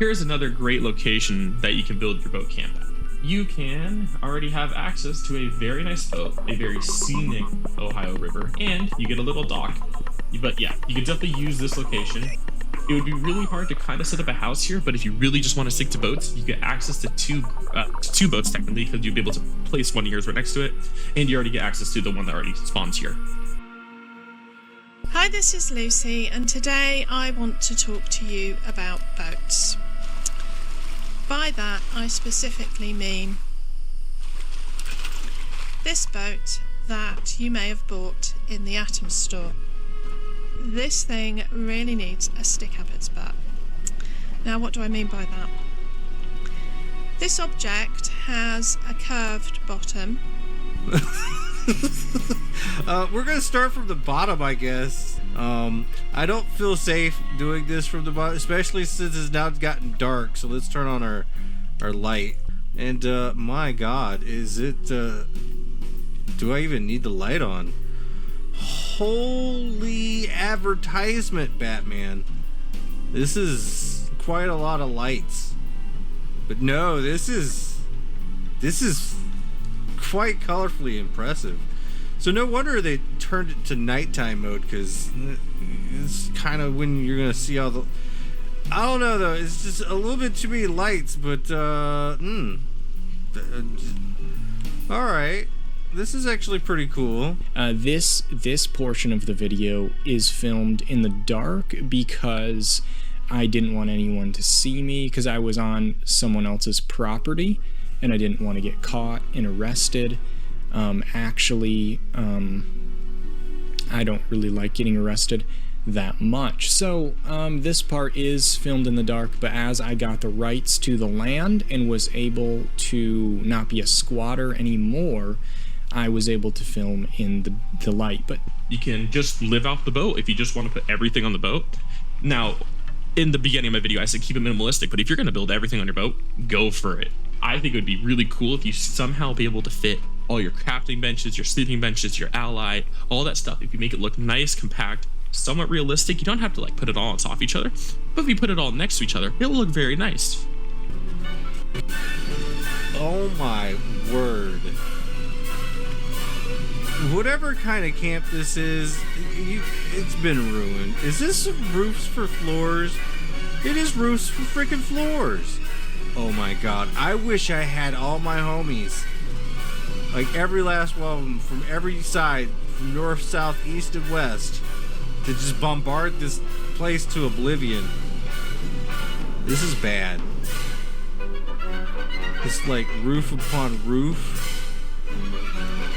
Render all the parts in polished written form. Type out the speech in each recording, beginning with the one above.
Here's another great location that you can build your boat camp at. You can already have access to a very nice boat, a very scenic Ohio River, and you get a little dock. But yeah, you can definitely use this location. It would be really hard to kind of set up a house here, but if you really just want to stick to boats, you get access to two boats technically, because you'd be able to place one of yours right next to it, and you already get access to the one that already spawns here. Hi, this is Lucy, and today I want to talk to you about boats. By that, I specifically mean this boat that you may have bought in the Atom store. This thing really needs a stick up its butt. Now, what do I mean by that? This object has a curved bottom. We're gonna start from the bottom, I guess. I don't feel safe doing this from the bottom, especially since it's now gotten dark. So let's turn on our light. And my God, is it? Do I even need the light on? Holy advertisement, Batman! This is quite a lot of lights. But no, this is quite colorfully impressive. So no wonder they turned it to nighttime mode, because it's kind of when you're gonna see all the. I don't know though. It's just a little bit too many lights, but all right. This is actually pretty cool. This portion of the video is filmed in the dark because I didn't want anyone to see me, because I was on someone else's property and I didn't want to get caught and arrested. I don't really like getting arrested that much. So this part is filmed in the dark, but as I got the rights to the land and was able to not be a squatter anymore, I was able to film in the light. But you can just live off the boat if you just want to put everything on the boat. Now, in the beginning of my video, I said keep it minimalistic, but if you're going to build everything on your boat, go for it. I think it would be really cool if you somehow be able to fit all your crafting benches, your sleeping benches, your ally, all that stuff. If you make it look nice, compact, somewhat realistic, you don't have to like put it all on top of each other, but if you put it all next to each other, it will look very nice. Oh my word. Whatever kind of camp this is, it's been ruined. Is this roofs for floors? It is roofs for freaking floors. Oh my God, I wish I had all my homies, like every last one of them, from every side, from north, south, east, and west, to just bombard this place to oblivion. This is bad. It's like roof upon roof.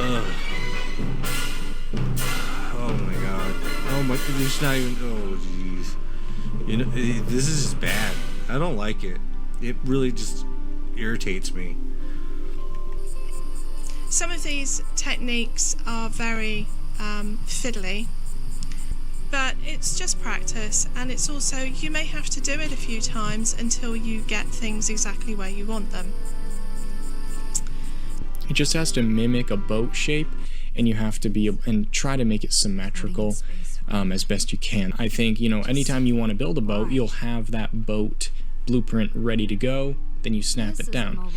Ugh. Oh my God. Oh my, there's not even, oh jeez. You know, this is just bad. I don't like it. It really just irritates me. Some of these techniques are very fiddly, but it's just practice, and it's also, you may have to do it a few times until you get things exactly where you want them. it just has to mimic a boat shape, and you have to be and try to make it symmetrical as best you can. I think, you know, anytime you want to build a boat, you'll have that boat blueprint ready to go, then you snap it down.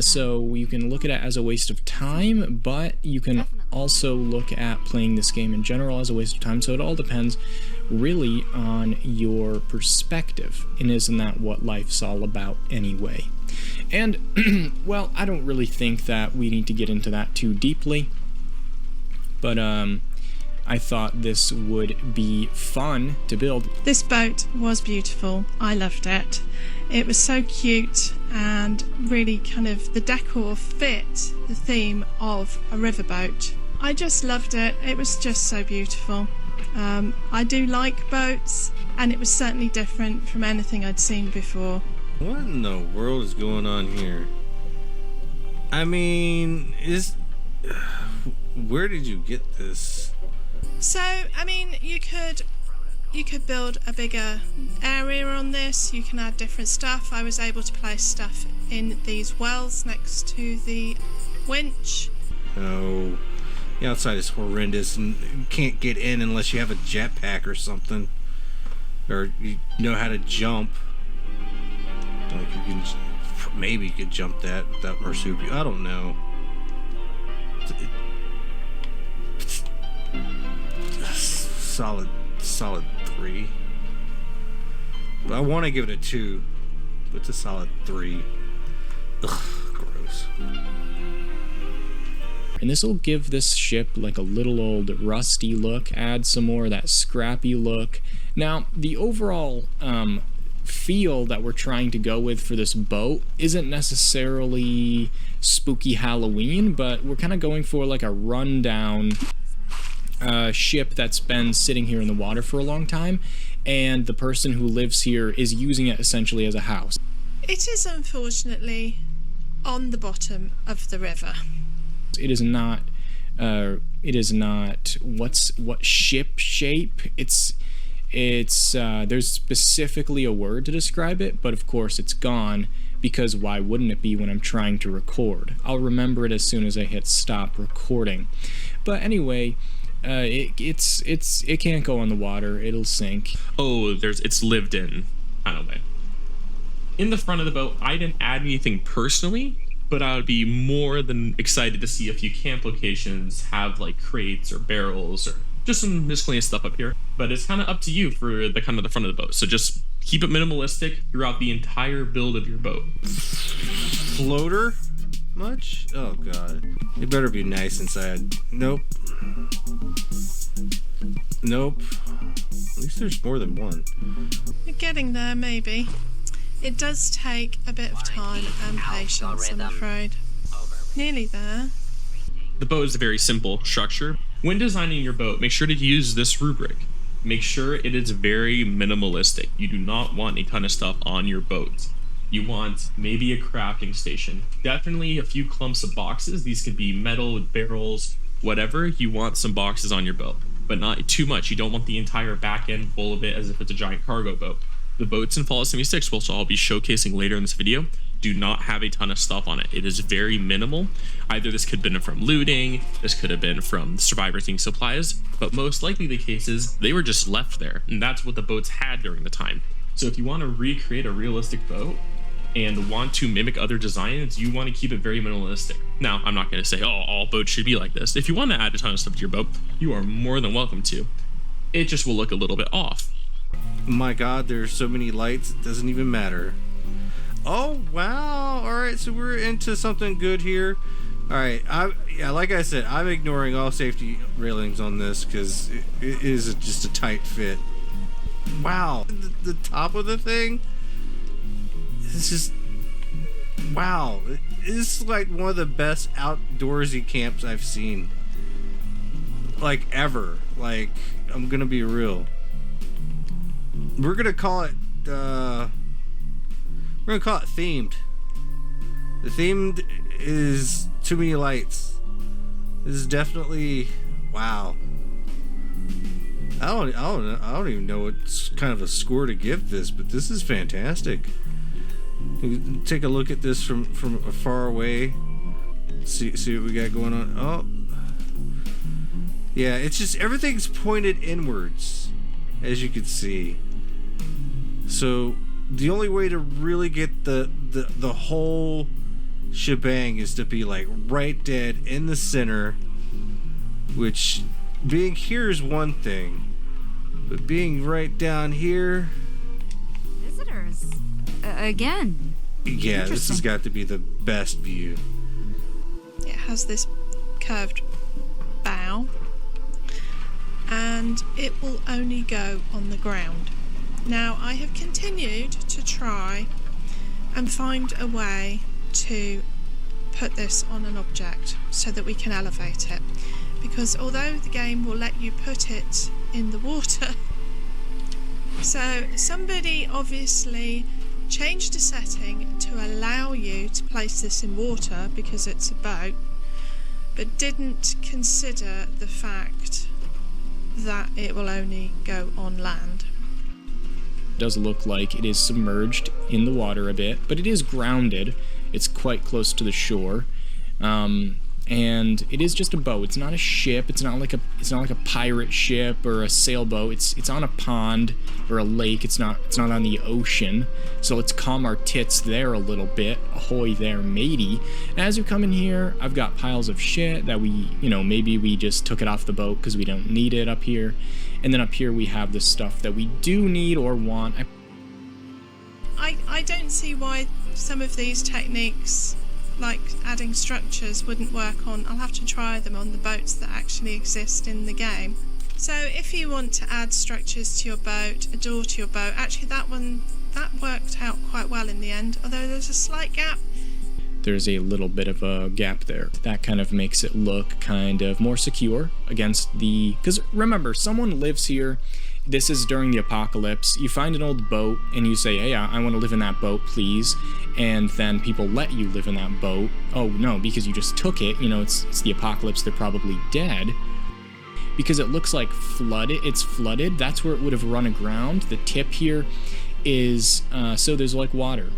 So you can look at it as a waste of time, but you can also look at playing this game in general as a waste of time. So it all depends really on your perspective, and isn't that what life's all about anyway? And well, I don't really think that we need to get into that too deeply, but I thought this would be fun to build. This boat was beautiful. I loved it. It was so cute, and really kind of the decor fit the theme of a riverboat. I just loved it. It was just so beautiful. I do like boats, and it was certainly different from anything I'd seen before. What in the world is going on here? I mean, where did you get this? So, I mean, you could build a bigger area on this. You can add different stuff. I was able to place stuff in these wells next to the winch. Oh, the outside is horrendous, and you can't get in unless you have a jetpack or something, or you know how to jump. can maybe you could jump that without marsupial. I don't know. Solid 3. But I want to give it a 2. But it's a solid 3. Ugh, gross. And this will give this ship like a little old rusty look, add some more of that scrappy look. Now, the overall feel that we're trying to go with for this boat isn't necessarily spooky Halloween, but we're kind of going for like a rundown ship that's been sitting here in the water for a long time, and the person who lives here is using it essentially as a house. It is unfortunately on the bottom of the river. It is not what ship shape. It's there's specifically a word to describe it, but of course it's gone, because why wouldn't it be when I'm trying to record? I'll remember it as soon as I hit stop recording. But anyway, it can't go on the water. It'll sink. Oh, it's lived in kind of way. In the front of the boat, I didn't add anything personally, but I would be more than excited to see a few camp locations have like crates or barrels or just some miscellaneous stuff up here. But it's kind of up to you for the kind of the front of the boat. So just keep it minimalistic throughout the entire build of your boat. Floater? Much? Oh god. It better be nice inside. Nope. Nope. At least there's more than one. You're getting there, maybe. It does take a bit of time and patience, I'm afraid. Nearly there. The boat is a very simple structure. When designing your boat, make sure to use this rubric. Make sure it is very minimalistic. You do not want a ton of stuff on your boat. You want maybe a crafting station. Definitely a few clumps of boxes. These could be metal, barrels, whatever. You want some boxes on your boat, but not too much. You don't want the entire back end full of it as if it's a giant cargo boat. The boats in Fallout 76, which I'll be showcasing later in this video, do not have a ton of stuff on it. It is very minimal. Either this could have been from looting, this could have been from survivors needing supplies, but most likely the case is they were just left there, and that's what the boats had during the time. So if you want to recreate a realistic boat and want to mimic other designs, you want to keep it very minimalistic. Now, I'm not going to say, oh, all boats should be like this. If you want to add a ton of stuff to your boat, you are more than welcome to. It just will look a little bit off. My god, there's so many lights, it doesn't even matter. Oh, wow. Alright, so we're into something good here. Alright, like I said, I'm ignoring all safety railings on this because it is just a tight fit. Wow. The top of the thing is just... Wow. This is like one of the best outdoorsy camps I've seen. Like, ever. Like, I'm gonna be real. We're gonna call it themed. The themed is too many lights. This is definitely wow. I don't even know what kind of a score to give this, but this is fantastic. Take a look at this from far away. See what we got going on. Oh, yeah, it's just everything's pointed inwards, as you can see. So the only way to really get the whole shebang is to be like right dead in the center, which being here is one thing, but being right down here, visitors again. Yeah, this has got to be the best view. It has this curved bow, and it will only go on the ground. Now, I have continued to try and find a way to put this on an object so that we can elevate it, because although the game will let you put it in the water, so somebody obviously changed a setting to allow you to place this in water because it's a boat, but didn't consider the fact that it will only go on land. It does look like it is submerged in the water a bit, but it is grounded. It's quite close to the shore. and it is just a boat. It's not a ship. It's not like a pirate ship or a sailboat. It's on a pond or a lake. It's not on the ocean. So let's calm our tits there a little bit. Ahoy there, matey. And as you come in here, I've got piles of shit that maybe we just took it off the boat because we don't need it up here. And then up here we have the stuff that we do need or want. I don't see why some of these techniques, like adding structures, wouldn't work on. I'll have to try them on the boats that actually exist in the game. So if you want to add structures to your boat, a door to your boat, actually that worked out quite well in the end, although there's a slight gap. There's a little bit of a gap there. That kind of makes it look kind of more secure against because remember, someone lives here. This is during the apocalypse. You find an old boat and you say, hey, I want to live in that boat, please. And then people let you live in that boat. Oh, no, because you just took it. It's the apocalypse. They're probably dead. Because it looks like flooded. It's flooded. That's where it would have run aground. The tip here is, so there's like water.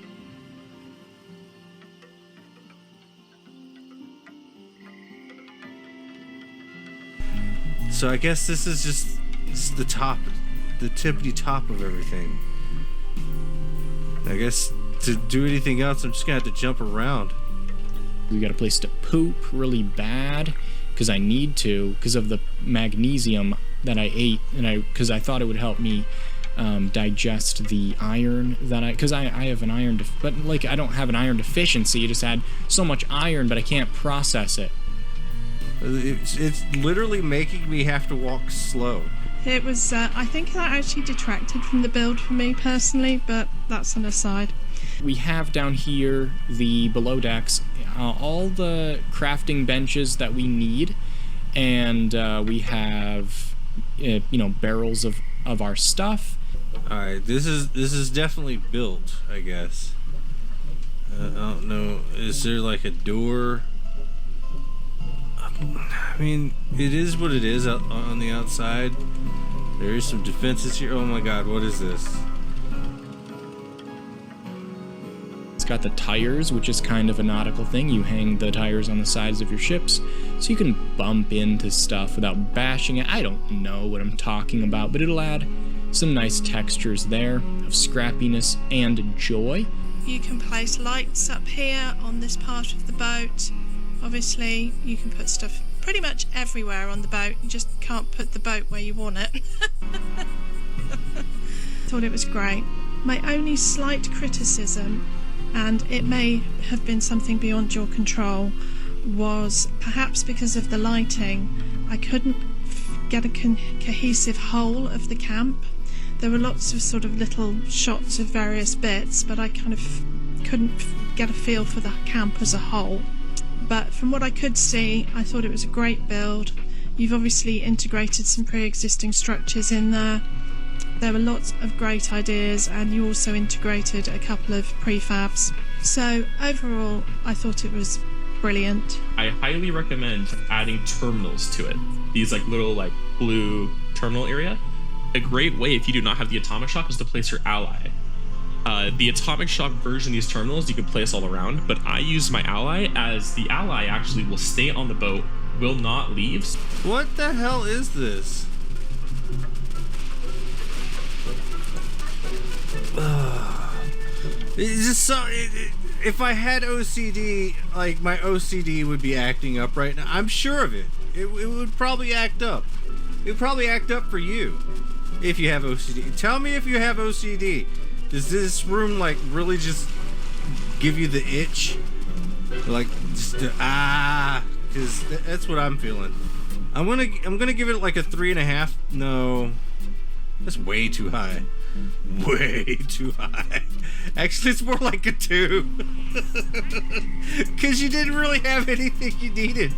So I guess this is just the top, the tippity top of everything. I guess to do anything else, I'm just gonna have to jump around. We got a place to poop really bad because I need to, because of the magnesium that I ate, and because I thought it would help me digest the iron that because I have an iron, but I don't have an iron deficiency. I just had so much iron, but I can't process it. It's literally making me have to walk slow. It was, I think that actually detracted from the build for me personally, but that's an aside. We have down here the below decks, all the crafting benches that we need, and we have, barrels of our stuff. All right, this is definitely built, I guess. I don't know. Is there like a door? I mean, it is what it is on the outside. There is some defenses here. Oh my god, what is this? It's got the tires, which is kind of a nautical thing. You hang the tires on the sides of your ships so you can bump into stuff without bashing it. I don't know what I'm talking about, but it'll add some nice textures there of scrappiness and joy. You can place lights up here on this part of the boat. Obviously, you can put stuff pretty much everywhere on the boat. You just can't put the boat where you want it. Thought it was great. My only slight criticism, and it may have been something beyond your control, was perhaps because of the lighting, I couldn't get a cohesive whole of the camp. There were lots of sort of little shots of various bits, but I kind of couldn't get a feel for the camp as a whole. But from what I could see, I thought it was a great build. You've obviously integrated some pre-existing structures in there. There were lots of great ideas, and you also integrated a couple of prefabs. So overall, I thought it was brilliant. I highly recommend adding terminals to it. These little blue terminal area. A great way, if you do not have the atomic shock, is to place your ally. The atomic shock version of these terminals you can place all around, but I use my ally as the ally actually will stay on the boat, will not leave. What the hell is this? It's just so. If I had OCD, my OCD would be acting up right now. I'm sure of it. It would probably act up. It would probably act up for you if you have OCD. Tell me if you have OCD. Does this room really just give you the itch? Because that's what I'm feeling. I'm gonna give it a 3.5. No, that's way too high. Way too high. Actually, it's more like a 2. Because you didn't really have anything you needed.